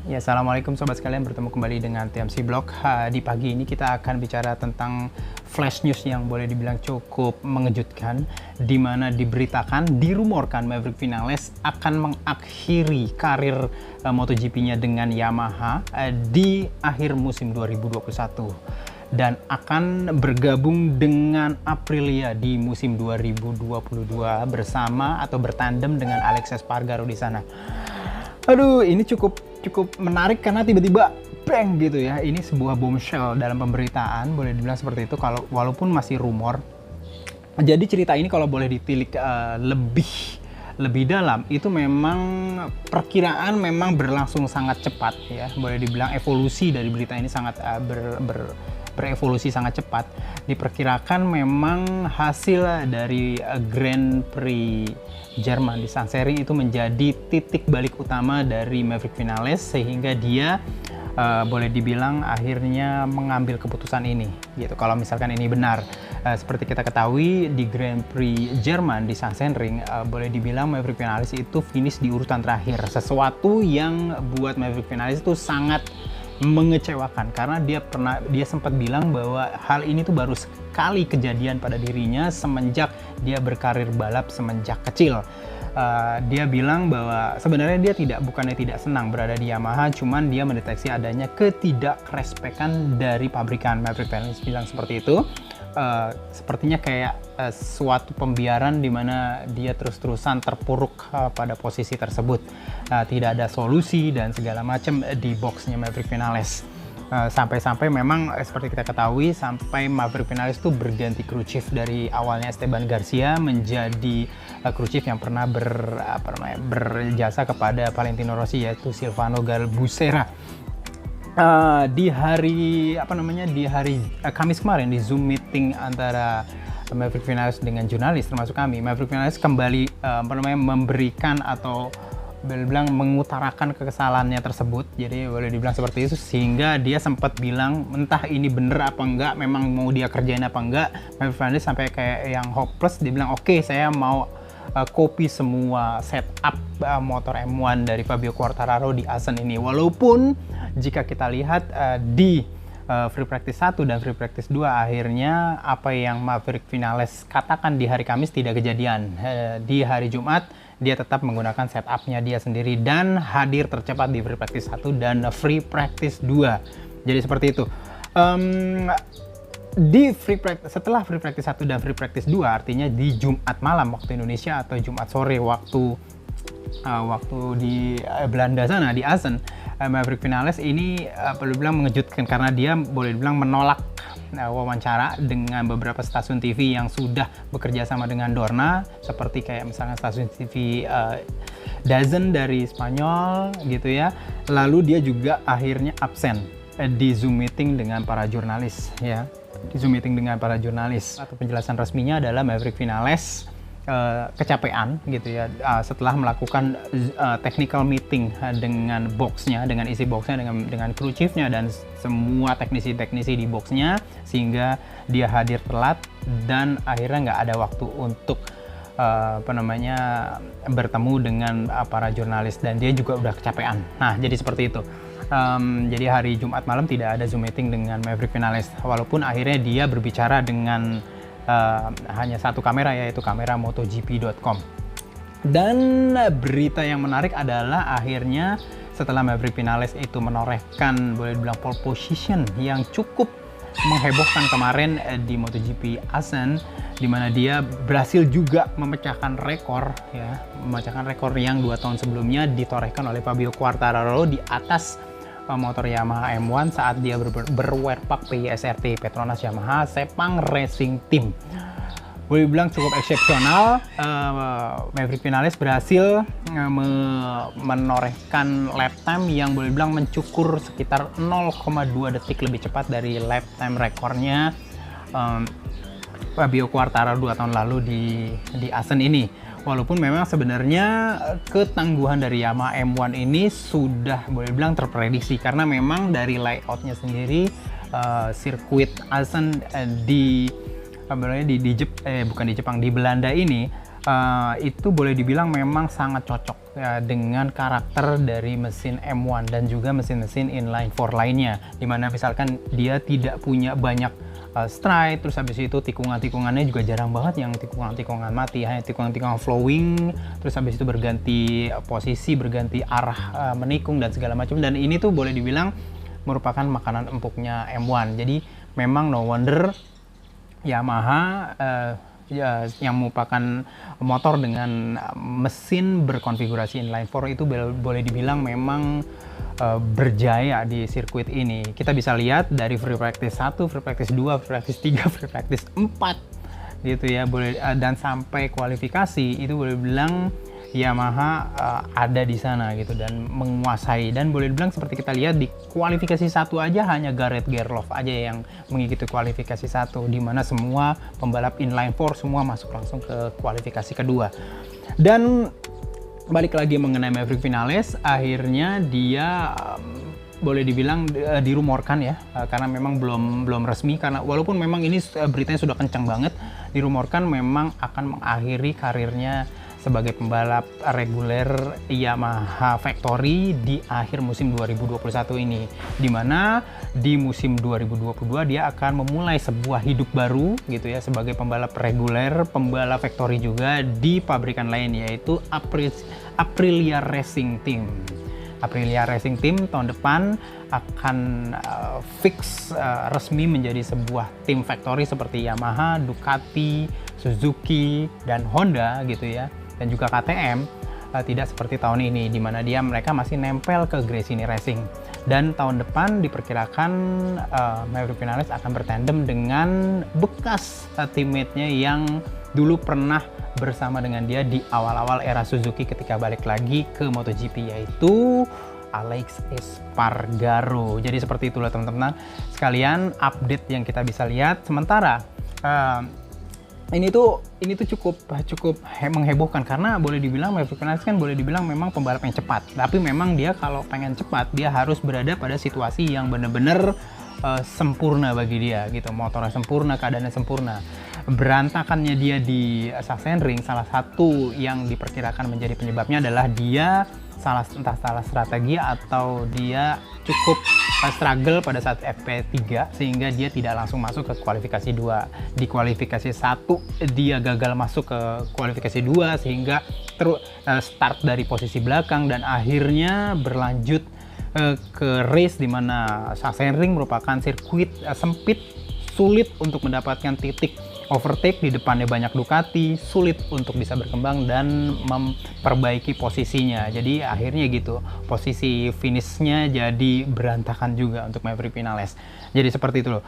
Ya, assalamualaikum sobat sekalian, bertemu kembali dengan TMC Blog. Di pagi ini kita akan bicara tentang flash news yang boleh dibilang cukup mengejutkan, di mana diberitakan, dirumorkan Maverick Vinales akan mengakhiri karir MotoGP-nya dengan Yamaha di akhir musim 2021 dan akan bergabung dengan Aprilia di musim 2022 bersama atau bertandem dengan Alex Espargaro di sana. Aduh, ini cukup menarik karena tiba-tiba bang gitu ya. Ini sebuah bombshell dalam pemberitaan, boleh dibilang seperti itu, kalau walaupun masih rumor. Jadi cerita ini kalau boleh ditilik lebih dalam, itu memang perkiraan memang berlangsung sangat cepat ya. Boleh dibilang evolusi dari berita ini sangat berevolusi sangat cepat. Diperkirakan memang hasil dari Grand Prix Jerman di Sachsenring itu menjadi titik balik utama dari Maverick Vinales, sehingga dia boleh dibilang akhirnya mengambil keputusan ini gitu. Kalau misalkan ini benar, seperti kita ketahui di Grand Prix Jerman di Sachsenring, boleh dibilang Maverick Vinales itu finish di urutan terakhir, sesuatu yang buat Maverick Vinales itu sangat mengecewakan karena dia sempat bilang bahwa hal ini tuh baru sekali kejadian pada dirinya semenjak dia berkarir balap semenjak kecil. Dia bilang bahwa sebenarnya dia bukannya tidak senang berada di Yamaha, cuman dia mendeteksi adanya ketidakrespekan dari pabrikan. Maverick Vinales bilang seperti itu. Sepertinya kayak suatu pembiaran di mana dia terus-terusan terpuruk pada posisi tersebut. Tidak ada solusi dan segala macam di boxnya Maverick Vinales. Sampai-sampai memang seperti kita ketahui, sampai Maverick Vinales itu berganti crew chief, dari awalnya Esteban Garcia menjadi crew chief yang pernah berjasa kepada Valentino Rossi, yaitu Silvano Galbusera. Di hari Kamis kemarin, di Zoom meeting antara Maverick Vinales dengan jurnalis termasuk kami, Maverick Vinales kembali memberikan atau bilang mengutarakan kekesalannya tersebut. Jadi boleh dibilang seperti itu, sehingga dia sempat bilang entah ini bener apa enggak, memang mau dia kerjain apa enggak. Maverick Vinales sampai kayak yang hopeless, dia bilang oke, saya mau copy semua setup motor M1 dari Fabio Quartararo di Assen ini. Walaupun jika kita lihat di Free Practice 1 dan Free Practice 2, akhirnya apa yang Maverick Vinales katakan di hari Kamis tidak kejadian. Di hari Jumat dia tetap menggunakan setupnya dia sendiri dan hadir tercepat di Free Practice 1 dan Free Practice 2. Jadi seperti itu. Setelah Free Practice 1 dan Free Practice 2, artinya di Jumat malam waktu Indonesia atau Jumat sore waktu di Belanda sana, di Assen, Maverick Vinales ini perlu bilang mengejutkan karena dia boleh dibilang menolak wawancara dengan beberapa stasiun TV yang sudah bekerja sama dengan Dorna, seperti kayak misalnya stasiun TV DAZN dari Spanyol gitu ya. Lalu dia juga akhirnya absen di Zoom meeting dengan para jurnalis ya. Di Zoom meeting dengan para jurnalis, atau penjelasan resminya adalah Maverick Vinales kecapean gitu ya, setelah melakukan technical meeting dengan boxnya, dengan isi boxnya, dengan crew chiefnya dan semua teknisi-teknisi di boxnya, sehingga dia hadir telat dan akhirnya nggak ada waktu untuk bertemu dengan para jurnalis, dan dia juga udah kecapean. Nah, jadi seperti itu. Jadi hari Jumat malam tidak ada Zoom meeting dengan Maverick Vinales, walaupun akhirnya dia berbicara dengan hanya satu kamera, yaitu kamera MotoGP.com. Dan berita yang menarik adalah akhirnya setelah Maverick Vinales itu menorehkan boleh dibilang pole position yang cukup menghebohkan kemarin di MotoGP Assen, di mana dia berhasil juga memecahkan rekor yang 2 tahun sebelumnya ditorehkan oleh Fabio Quartararo di atas motor Yamaha M1 saat dia berwerpak PYSRT, Petronas Yamaha Sepang Racing Team. Boleh bilang cukup eksepsional. Maverick Vinales berhasil menorehkan lap time yang boleh bilang mencukur sekitar 0,2 detik lebih cepat dari lap time rekornya Fabio Quartararo 2 tahun lalu di Assen ini. Walaupun memang sebenarnya ketangguhan dari Yamaha M1 ini sudah boleh bilang terprediksi, karena memang dari layoutnya sendiri sirkuit Assen di Belanda ini itu boleh dibilang memang sangat cocok dengan karakter dari mesin M1 dan juga mesin-mesin inline 4 lainnya, dimana misalkan dia tidak punya banyak stride, terus habis itu tikungan-tikungannya juga jarang banget yang tikungan-tikungan mati, hanya tikungan-tikungan flowing, terus habis itu berganti posisi, berganti arah menikung dan segala macam. Dan ini tuh boleh dibilang merupakan makanan empuknya M1. Jadi memang no wonder Yamaha yang merupakan motor dengan mesin berkonfigurasi inline 4 itu boleh dibilang memang berjaya di sirkuit ini. Kita bisa lihat dari free practice 1, free practice 2, free practice 3, free practice 4 gitu ya, dan sampai kualifikasi itu boleh bilang Yamaha ada di sana gitu dan menguasai. Dan boleh dibilang seperti kita lihat di kualifikasi 1 aja hanya Gareth Gerloff aja yang mengikuti kualifikasi 1, di mana semua pembalap inline 4 semua masuk langsung ke kualifikasi kedua. Dan balik lagi mengenai Maverick Vinales, akhirnya dia boleh dibilang dirumorkan ya, karena memang belum resmi, karena walaupun memang ini beritanya sudah kencang banget, dirumorkan memang akan mengakhiri karirnya sebagai pembalap reguler Yamaha Factory di akhir musim 2021 ini, dimana di musim 2022 dia akan memulai sebuah hidup baru gitu ya sebagai pembalap reguler, pembalap Factory juga di pabrikan lain, yaitu Aprilia Racing Team. Aprilia Racing Team tahun depan akan fix resmi menjadi sebuah tim factory seperti Yamaha, Ducati, Suzuki, dan Honda gitu ya, dan juga KTM. Tidak seperti tahun ini di mana mereka masih nempel ke Gresini Racing. Dan tahun depan diperkirakan Maverick Vinales akan bertandem dengan bekas teammate-nya yang dulu pernah bersama dengan dia di awal-awal era Suzuki ketika balik lagi ke MotoGP, yaitu Alex Espargaro. Jadi seperti itulah teman-teman sekalian update yang kita bisa lihat. Sementara ini tuh cukup menghebohkan karena boleh dibilang Maverick Vinales kan boleh dibilang memang pembalap yang cepat, tapi memang dia kalau pengen cepat dia harus berada pada situasi yang benar-benar sempurna bagi dia gitu, motornya sempurna, keadaannya sempurna. Berantakannya dia di Sachsenring, salah satu yang diperkirakan menjadi penyebabnya adalah dia entah salah strategi atau dia cukup struggle pada saat FP3 sehingga dia tidak langsung masuk ke kualifikasi 2. Di kualifikasi 1 dia gagal masuk ke kualifikasi 2 sehingga start dari posisi belakang dan akhirnya berlanjut ke race di mana Sachsenring merupakan sirkuit sempit, sulit untuk mendapatkan titik overtake, di depannya banyak Ducati, sulit untuk bisa berkembang dan memperbaiki posisinya. Jadi akhirnya gitu, posisi finishnya jadi berantakan juga untuk Maverick Vinales. Jadi seperti itu loh.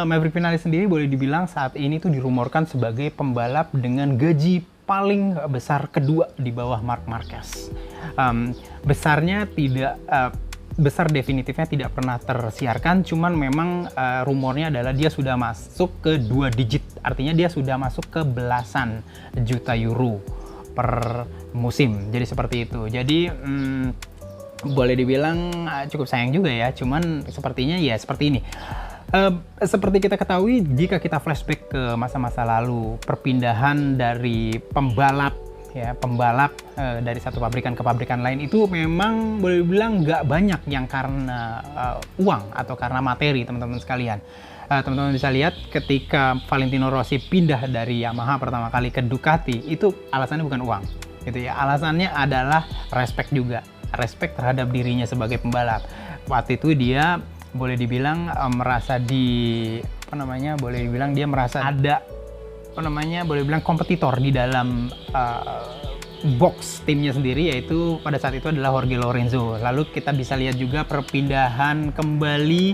Maverick Vinales sendiri boleh dibilang saat ini tuh dirumorkan sebagai pembalap dengan gaji paling besar kedua di bawah Marc Marquez. Besarnya tidak besar definitifnya tidak pernah tersiarkan, cuman memang rumornya adalah dia sudah masuk ke 2 digit, artinya dia sudah masuk ke belasan juta euro per musim. Jadi seperti itu. Jadi boleh dibilang cukup sayang juga ya, cuman sepertinya ya seperti ini. Seperti kita ketahui, jika kita flashback ke masa-masa lalu, perpindahan dari pembalap dari satu pabrikan ke pabrikan lain itu memang boleh dibilang nggak banyak yang karena uang atau karena materi, teman-teman sekalian. Teman-teman bisa lihat ketika Valentino Rossi pindah dari Yamaha pertama kali ke Ducati, itu alasannya bukan uang gitu ya, alasannya adalah respect juga, respect terhadap dirinya sebagai pembalap. Waktu itu dia boleh dibilang merasa boleh dibilang kompetitor di dalam box timnya sendiri, yaitu pada saat itu adalah Jorge Lorenzo. Lalu kita bisa lihat juga perpindahan kembali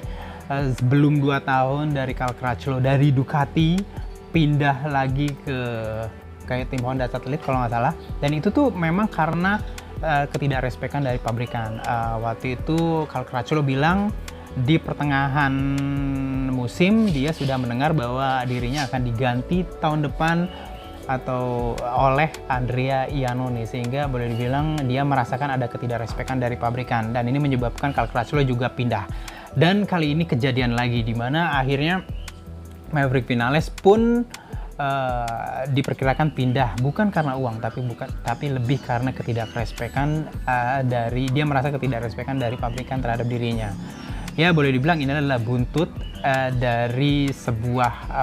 sebelum 2 tahun dari Cal Crutchlow dari Ducati pindah lagi ke kayak tim Honda Satelit kalau nggak salah. Dan itu tuh memang karena ketidakrespekan dari pabrikan. Waktu itu Cal Crutchlow bilang di pertengahan musim dia sudah mendengar bahwa dirinya akan diganti tahun depan atau oleh Andrea Iannone, sehingga boleh dibilang dia merasakan ada ketidakrespekan dari pabrikan, dan ini menyebabkan Cal Crutchlow juga pindah. Dan kali ini kejadian lagi di mana akhirnya Maverick Vinales pun diperkirakan pindah bukan karena uang, tapi lebih karena ketidakrespekan dia merasa ketidakrespekan dari pabrikan terhadap dirinya. Ya, boleh dibilang ini adalah buntut dari sebuah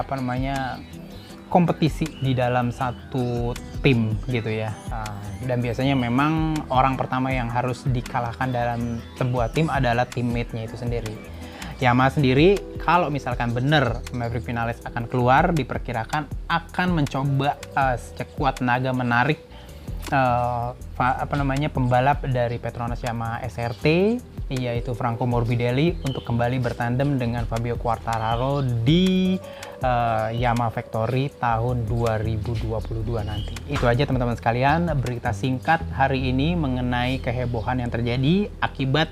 kompetisi di dalam satu tim gitu ya. Dan biasanya memang orang pertama yang harus dikalahkan dalam sebuah tim adalah teammate-nya itu sendiri. Yamaha sendiri, kalau misalkan benar Maverick Vinales akan keluar, diperkirakan akan mencoba sekuat tenaga menarik pembalap dari Petronas Yamaha SRT, yaitu Franco Morbidelli, untuk kembali bertandem dengan Fabio Quartararo di Yamaha Factory tahun 2022 nanti. Itu aja teman-teman sekalian, berita singkat hari ini mengenai kehebohan yang terjadi akibat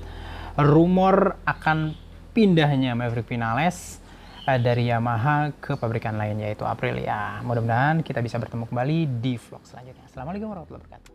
rumor akan pindahnya Maverick Vinales dari Yamaha ke pabrikan lain, yaitu Aprilia. Mudah-mudahan kita bisa bertemu kembali di vlog selanjutnya. Assalamualaikum warahmatullahi wabarakatuh.